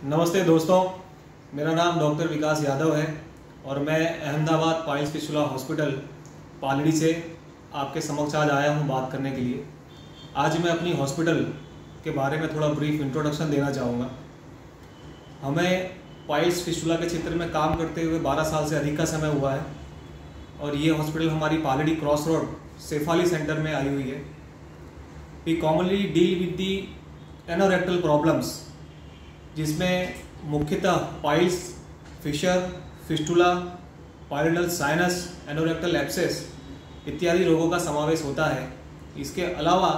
नमस्ते दोस्तों, मेरा नाम डॉक्टर विकास यादव है और मैं Ahmedabad piles fistula hospital Paldi से आपके समक्ष आज आया हूं बात करने के लिए। आज मैं अपनी हॉस्पिटल के बारे में थोड़ा ब्रीफ इंट्रोडक्शन देना चाहूँगा। हमें पाइल्स फिस्टुला के क्षेत्र में काम करते हुए 12 साल से अधिक का समय हुआ है और ये हॉस्पिटल हमारी Paldi cross road Shefali centre में आई हुई है। We commonly deal with the anorectal problems, जिसमें मुख्यतः piles, fissure, fistula, pilonidal sinus, anorectal abscess इत्यादि रोगों का समावेश होता है। इसके अलावा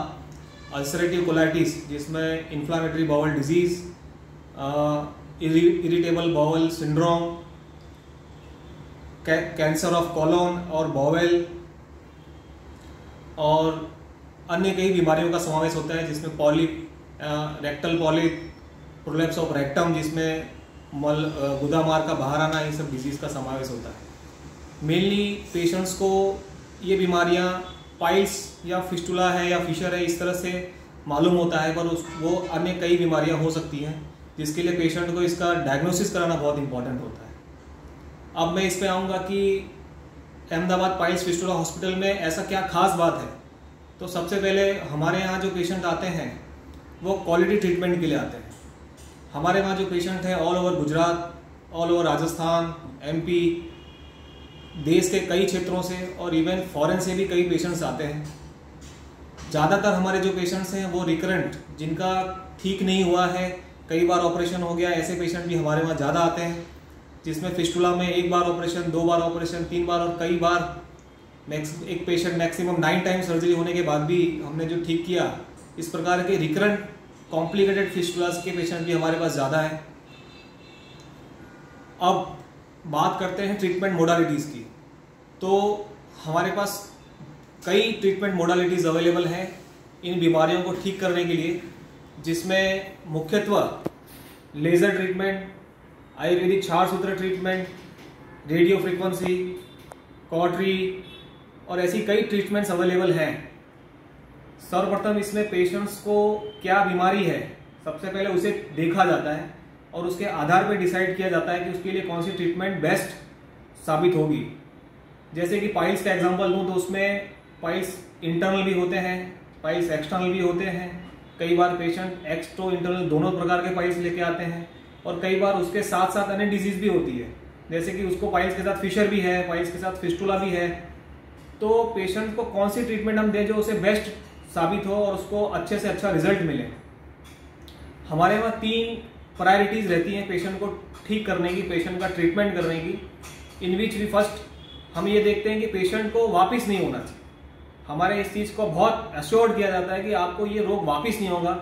अल्सरेटिव कोलाइटिस, जिसमें inflammatory bowel disease, irritable bowel syndrome, cancer of colon और बाउल और अन्य कई बीमारियों का समावेश होता है, जिसमें polyp, rectal polyp, prolapse of rectum, जिसमें गुदामार का बाहर आना, ये सब डिजीज़ का समावेश होता है। मेनली पेशेंट्स को ये बीमारियां पाइल्स या फिस्टुला है या फिशर है इस तरह से मालूम होता है, पर वो अन्य कई बीमारियां हो सकती हैं, जिसके लिए पेशेंट को इसका डायग्नोसिस कराना बहुत इंपॉर्टेंट होता है। अब मैं इस पे आऊँगा कि अहमदाबाद पाइल्स फिस्टुला हॉस्पिटल में ऐसा क्या खास बात है। तो सबसे पहले हमारे यहाँ जो पेशेंट आते हैं वो क्वालिटी ट्रीटमेंट के लिए आते हैं। हमारे वहाँ जो पेशेंट हैं all over Gujarat, all over Rajasthan, MP, देश के कई क्षेत्रों से और इवन फॉरेन से भी कई पेशेंट्स आते हैं। ज़्यादातर हमारे जो पेशेंट्स हैं वो रिकरेंट, जिनका ठीक नहीं हुआ है, कई बार ऑपरेशन हो गया, ऐसे पेशेंट भी हमारे वहाँ ज़्यादा आते हैं, जिसमें फिस्टुला में 1 बार ऑपरेशन, 2 बार ऑपरेशन, 3 बार और कई बार एक पेशेंट मैक्सिमम 9 टाइम सर्जरी होने के बाद भी हमने जो ठीक किया। इस प्रकार के रिकरेंट कॉम्प्लिकेटेड फिस्टुलास के पेशेंट भी हमारे पास ज़्यादा है। अब बात करते हैं ट्रीटमेंट मोडालिटीज़ की। तो हमारे पास कई ट्रीटमेंट मोडालिटीज़ अवेलेबल हैं इन बीमारियों को ठीक करने के लिए, जिसमें मुख्यतः लेज़र ट्रीटमेंट, आयुर्वेदिक क्षार सूत्र ट्रीटमेंट, रेडियो फ्रीक्वेंसी, कॉटरी और ऐसी कई ट्रीटमेंट्स अवेलेबल हैं। सर्वप्रथम इसमें पेशेंट्स को क्या बीमारी है, सबसे पहले उसे देखा जाता है और उसके आधार पर डिसाइड किया जाता है कि उसके लिए कौन सी ट्रीटमेंट बेस्ट साबित होगी। जैसे कि पाइल्स का एग्जांपल लूँ तो उसमें पाइल्स इंटरनल भी होते हैं, पाइल्स एक्सटर्नल भी होते हैं। कई बार पेशेंट एक्सट्रो इंटरनल दोनों प्रकार के पाइल्स लेके आते हैं और कई बार उसके साथ साथ अन्य डिजीज भी होती है, जैसे कि उसको पाइल्स के साथ फिशर भी है, पाइल्स के साथ फिस्टुला भी है। तो पेशेंट को कौन सी ट्रीटमेंट हम दें जो उसे बेस्ट साबित हो और उसको अच्छे से अच्छा रिजल्ट मिले। हमारे वहाँ 3 प्रायोरिटीज़ रहती हैं पेशेंट को ठीक करने की, पेशेंट का ट्रीटमेंट करने की। इन विच भी फर्स्ट हम ये देखते हैं कि पेशेंट को वापस नहीं होना चाहिए। हमारे इस चीज़ को बहुत एश्योर्ड किया जाता है कि आपको ये रोग वापस नहीं होगा,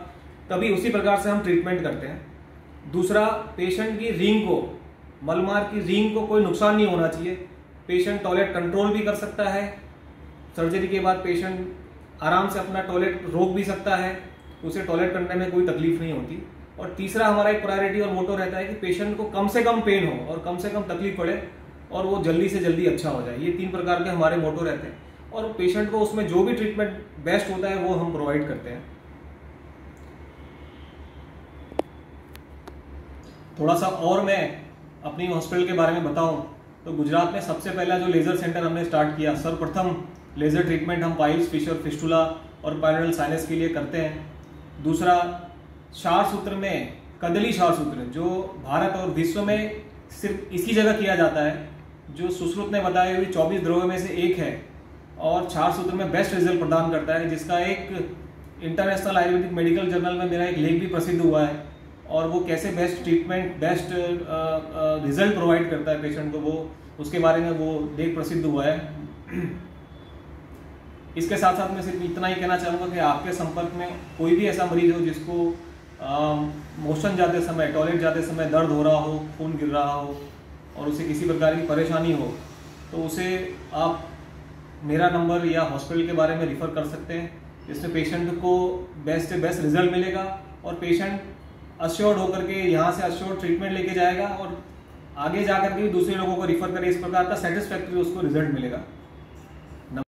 तभी उसी प्रकार से हम ट्रीटमेंट करते हैं। दूसरा, पेशेंट की रिंग को, मलमार की रिंग को कोई नुकसान नहीं होना चाहिए। पेशेंट टॉयलेट कंट्रोल भी कर सकता है, सर्जरी के बाद पेशेंट आराम से अपना टॉयलेट रोक भी सकता है, उसे टॉयलेट करने में कोई तकलीफ नहीं होती। और तीसरा हमारा एक प्रायोरिटी और मोटो रहता है कि पेशेंट को कम से कम पेन हो और कम से कम तकलीफ पड़े और वो जल्दी से जल्दी अच्छा हो जाए। ये 3 प्रकार के हमारे मोटो रहते हैं और पेशेंट को उसमें जो भी ट्रीटमेंट बेस्ट होता है वो हम प्रोवाइड करते हैं। थोड़ा सा और मैं अपनी हॉस्पिटल के बारे में बताऊं तो गुजरात में सबसे पहला जो लेजर सेंटर हमने स्टार्ट किया, सर्वप्रथम लेजर ट्रीटमेंट हम पाइल्स, फिशर, फिस्टुला और पायरिडल साइनस के लिए करते हैं। दूसरा, क्षार सूत्र में कदली क्षार सूत्र, जो भारत और विश्व में सिर्फ इसी जगह किया जाता है, जो सुश्रुत ने बताई हुई 24 द्रव्य में से एक है और क्षार सूत्र में बेस्ट रिजल्ट प्रदान करता है, जिसका एक इंटरनेशनल आयुर्वेदिक मेडिकल जर्नल में मेरा एक लेख भी प्रसिद्ध हुआ है। और वो कैसे best treatment, best result provide करता है पेशेंट को, वो उसके बारे में वो लेख प्रसिद्ध हुआ है। इसके साथ साथ मैं सिर्फ इतना ही कहना चाहूँगा कि आपके संपर्क में कोई भी ऐसा मरीज हो जिसको मोशन जाते समय, टॉयलेट जाते समय दर्द हो रहा हो, खून गिर रहा हो और उसे किसी प्रकार की परेशानी हो, तो उसे आप मेरा नंबर या हॉस्पिटल के बारे में रिफ़र कर सकते हैं, जिससे पेशेंट को बेस्ट से बेस्ट रिजल्ट मिलेगा और पेशेंट अश्योर्ड होकर के यहाँ से अश्योर्ड ट्रीटमेंट लेके जाएगा और आगे जाकर के भी दूसरे लोगों को रिफ़र करे, इस प्रकार का सेटिस्फैक्ट्री उसको रिजल्ट मिलेगा।